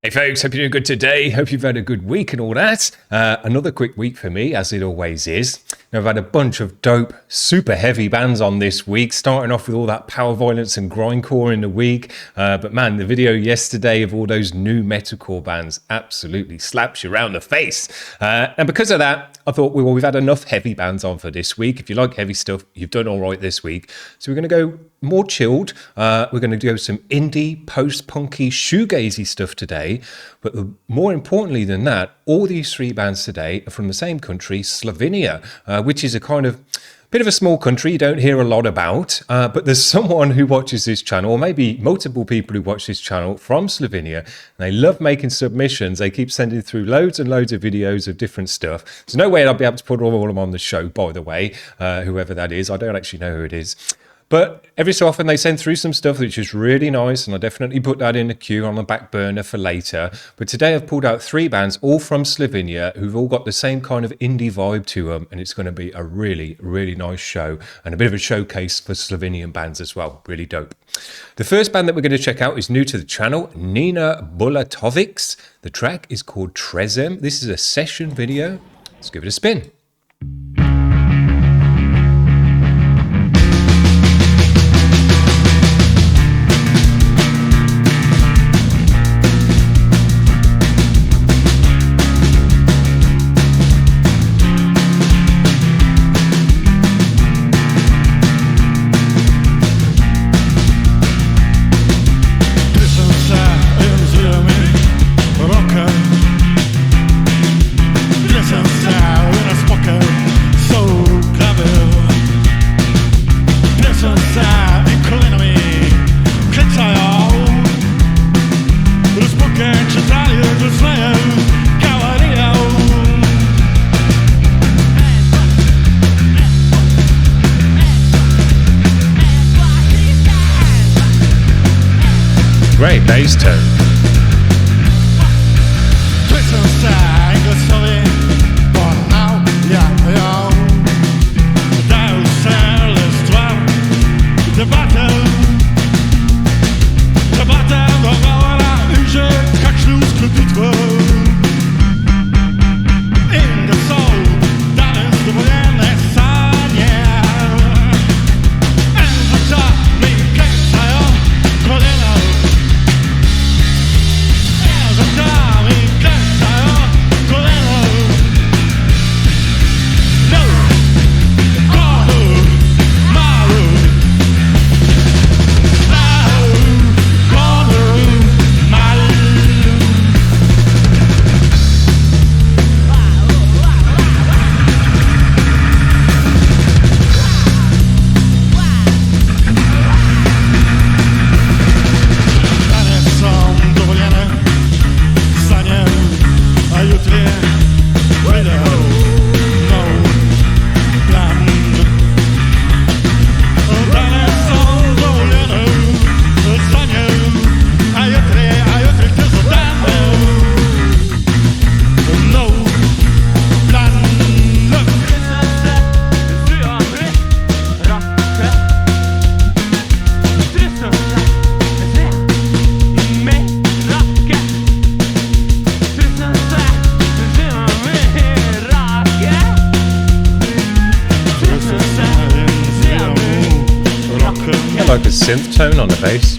Hey folks, hope you're doing good today. Hope you've had a good week and all that. Another quick week for me, as it always is. Now, I've had a bunch of dope, super heavy bands on this week, starting off with all that power violence and grindcore in the week. But man, the video yesterday of all those new metalcore bands absolutely slaps you around the face. And because of that, I thought, well, we've had enough heavy bands on for this week. If you like heavy stuff, you've done all right this week. So we're going to go more chilled. We're going to do some indie, post-punky, shoegazy stuff today. But more importantly than that, all these three bands today are from the same country, Slovenia, which is a kind of bit of a small country you don't hear a lot about. But there's someone who watches this channel, or maybe multiple people who watch this channel from Slovenia, and they love making submissions. They keep sending through loads and loads of videos of different stuff. There's no way I'll be able to put all of them on the show, by the way, whoever that is. I don't actually know who it is. But every so often they send through some stuff which is really nice, and I definitely put that in the queue on the back burner for later. But today I've pulled out three bands, all from Slovenia, who've all got the same kind of indie vibe to them, and it's going to be a really, really nice show, and a bit of a showcase for Slovenian bands as well. Really dope. The first band that we're going to check out is new to the channel, Nina Bulatovix. The track is called Tresem. This is a session video. Let's give it a spin. Great bass tone. Like a synth tone on the bass.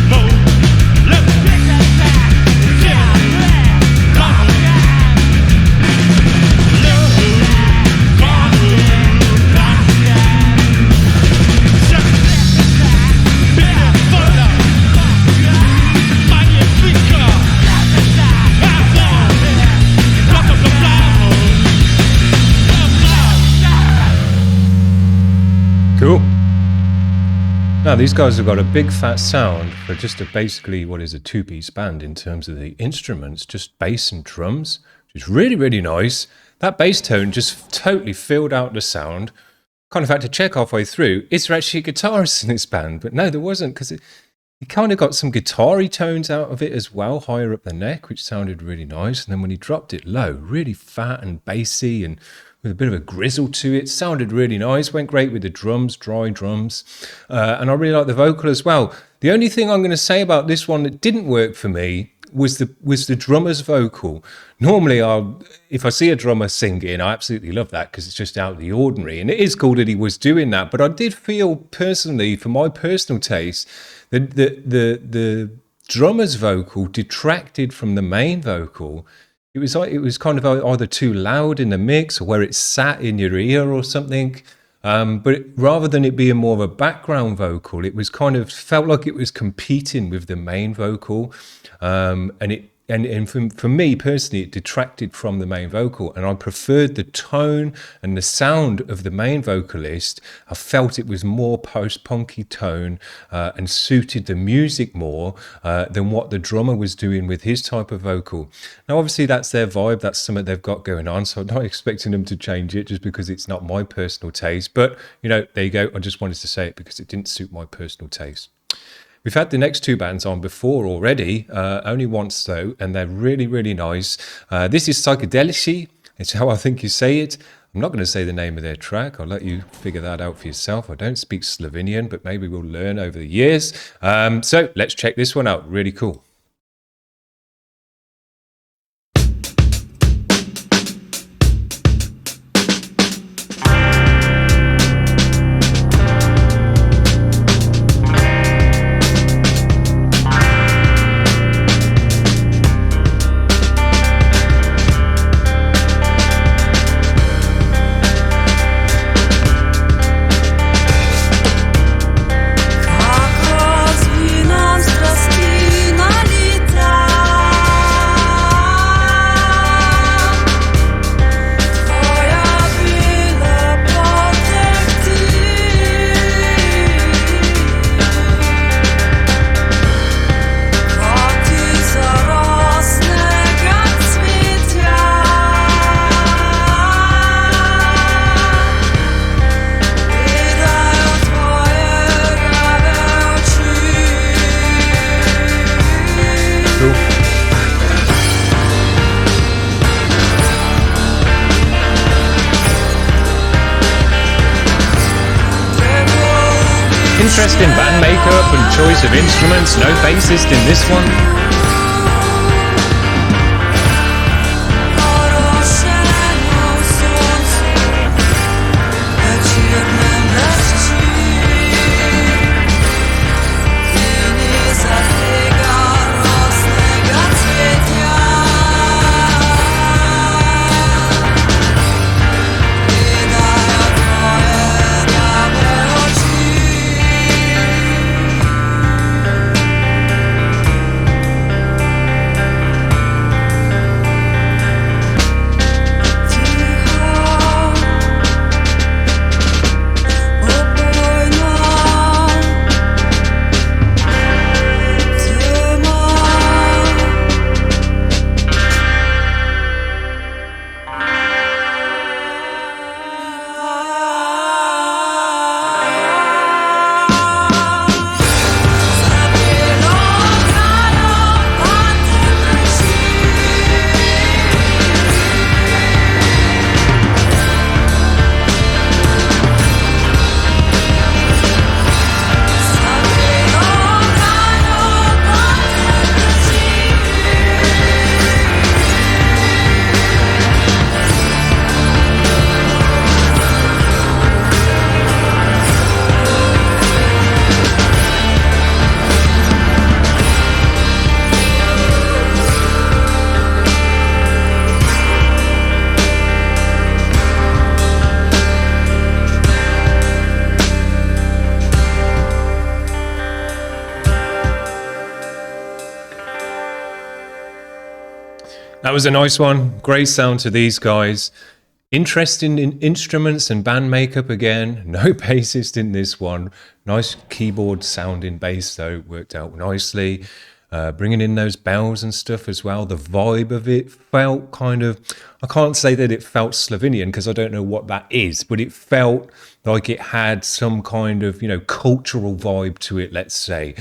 No Now, these guys have got a big fat sound for just basically what is a two-piece band in terms of the instruments, just bass and drums, which is really, really nice. That bass tone just totally filled out the sound. Kind of had to check halfway through, is there actually a guitarist in this band? But no, there wasn't, because it kind of got some guitar-y tones out of it as well, higher up the neck, which sounded really nice. And then when he dropped it low, really fat and bassy and with a bit of a grizzle to it, sounded really nice. Went great with the drums, dry drums. And I really like the vocal as well. The only thing I'm going to say about this one that didn't work for me was the drummer's vocal. Normally, if I see a drummer singing, I absolutely love that because it's just out of the ordinary. And it is cool that he was doing that. But I did feel personally, for my personal taste, that the drummer's vocal detracted from the main vocal. It was kind of either too loud in the mix or where it sat in your ear or something. But rather than it being more of a background vocal, it was kind of felt like it was competing with the main vocal. And for me personally, it detracted from the main vocal, and I preferred the tone and the sound of the main vocalist. I felt it was more post-punky tone and suited the music more than what the drummer was doing with his type of vocal. Now, obviously, that's their vibe. That's something they've got going on, so I'm not expecting them to change it just because it's not my personal taste. But, there you go. I just wanted to say it because it didn't suit my personal taste. We've had the next two bands on before already, only once though, and they're really, really nice. This is Psihedelavci. It's how I think you say it. I'm not going to say the name of their track. I'll let you figure that out for yourself. I don't speak Slovenian, but maybe we'll learn over the years. So let's check this one out. Really cool. Interesting band makeup and choice of instruments. No bassist in this one. That was a nice one. Great sound to these guys. Interesting in instruments and band makeup again. No bassist in this one. Nice keyboard sounding bass though, worked out nicely. Bringing in those bells and stuff as well. The vibe of it felt kind of, I can't say that it felt Slovenian because I don't know what that is, but it felt like it had some kind of, cultural vibe to it, let's say.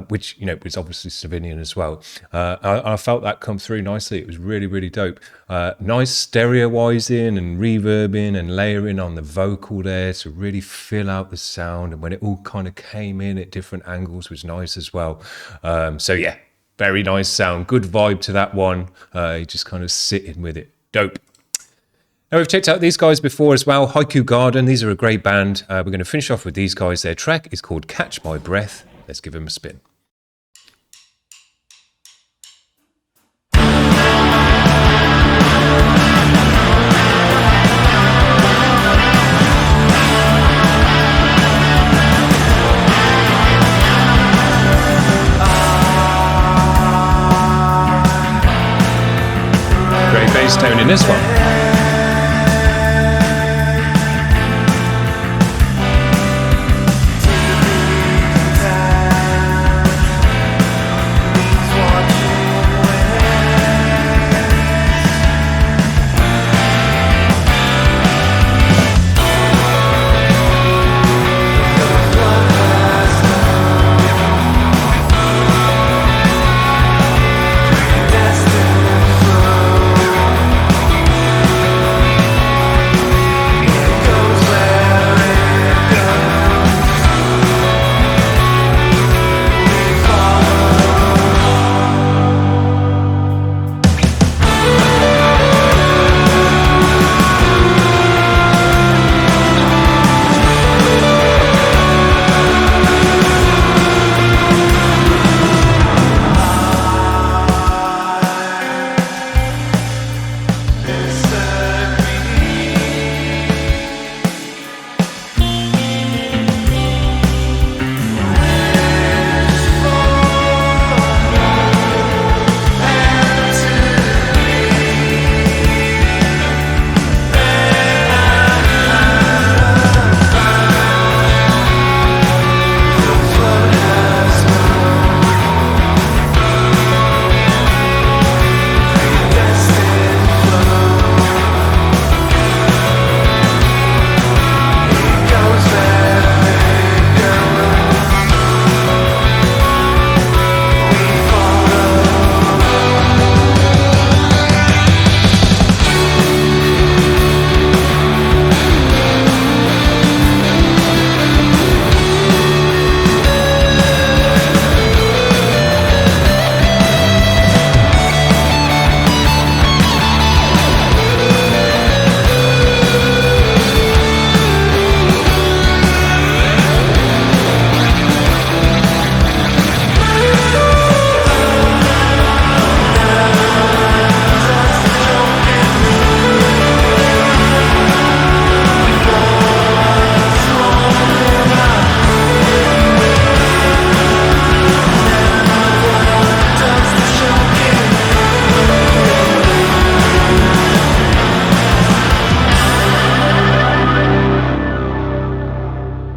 Which, was obviously Slovenian as well. I felt that come through nicely. It was really, really dope. Nice stereoizing and reverbing and layering on the vocal there to really fill out the sound. And when it all kind of came in at different angles was nice as well. So yeah, very nice sound. Good vibe to that one. Just kind of sitting with it. Dope. Now, we've checked out these guys before as well. Haiku Garden. These are a great band. We're going to finish off with these guys. Their track is called Catch My Breath. Let's give him a spin. Great bass tone in this one.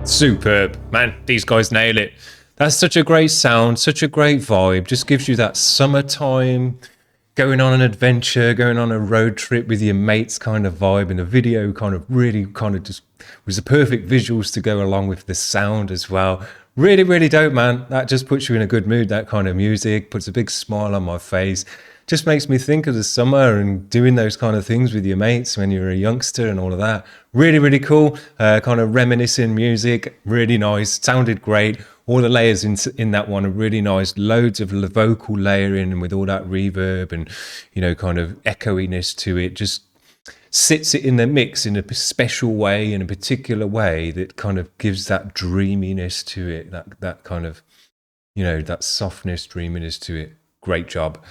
Superb, man. These guys nail it. That's such a great sound, such a great vibe. Just gives you that summertime, going on an adventure, going on a road trip with your mates kind of vibe. And the video kind of really just was the perfect visuals to go along with the sound as well. Really, really dope, man. That just puts you in a good mood, that kind of music. Puts a big smile on my face. Just makes me think of the summer and doing those kind of things with your mates when you're a youngster and all of that. Really, really cool. Kind of reminiscing music. Really nice. Sounded great. All the layers in that one are really nice. Loads of vocal layering and with all that reverb and, kind of echoiness to it. Just sits it in the mix in a special way, in a particular way that kind of gives that dreaminess to it. That kind of, that softness, dreaminess to it. Great job.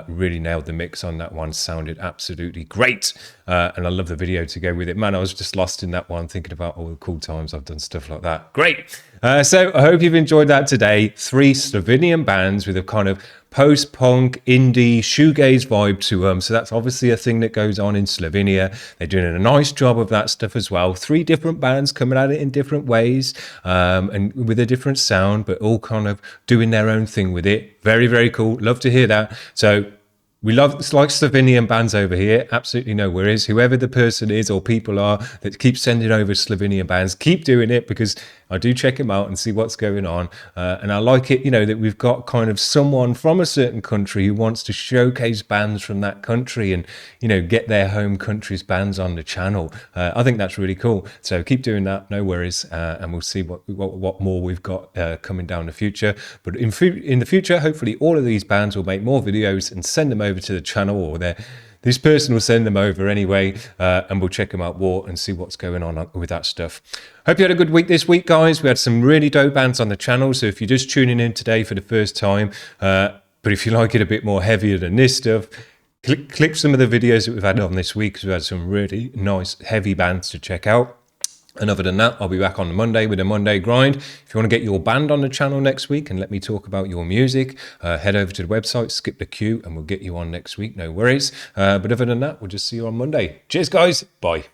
Really nailed the mix on that one. Sounded absolutely great. And I love the video to go with it. Man, I was just lost in that one, thinking about all the cool times I've done stuff like that. Great. So I hope you've enjoyed that today. 3 Slovenian bands with a kind of post-punk, indie, shoegaze vibe to them. So that's obviously a thing that goes on in Slovenia. They're doing a nice job of that stuff as well. 3 different bands coming at it in different ways and with a different sound, but all kind of doing their own thing with it. Very, very cool. Love to hear that. So we love, it's like Slovenian bands over here, absolutely no worries. Whoever the person is or people are that keep sending over Slovenian bands, keep doing it, because I do check them out and see what's going on. And I like it, you know, that we've got kind of someone from a certain country who wants to showcase bands from that country and, you know, get their home country's bands on the channel. I think that's really cool. So keep doing that, no worries. And we'll see what more we've got coming down the future. But in the future, hopefully all of these bands will make more videos and send them over to the channel, or this person will send them over anyway, and we'll check them out more and see what's going on with that stuff. Hope you had a good week this week, guys. We had some really dope bands on the channel, so if you're just tuning in today for the first time, but if you like it a bit more heavier than this stuff, click some of the videos that we've had on this week, because we've had some really nice heavy bands to check out. And other than that, I'll be back on Monday with a Monday grind. If you want to get your band on the channel next week and let me talk about your music, head over to the website, skip the queue, and we'll get you on next week. No worries. But other than that, we'll just see you on Monday. Cheers, guys. Bye.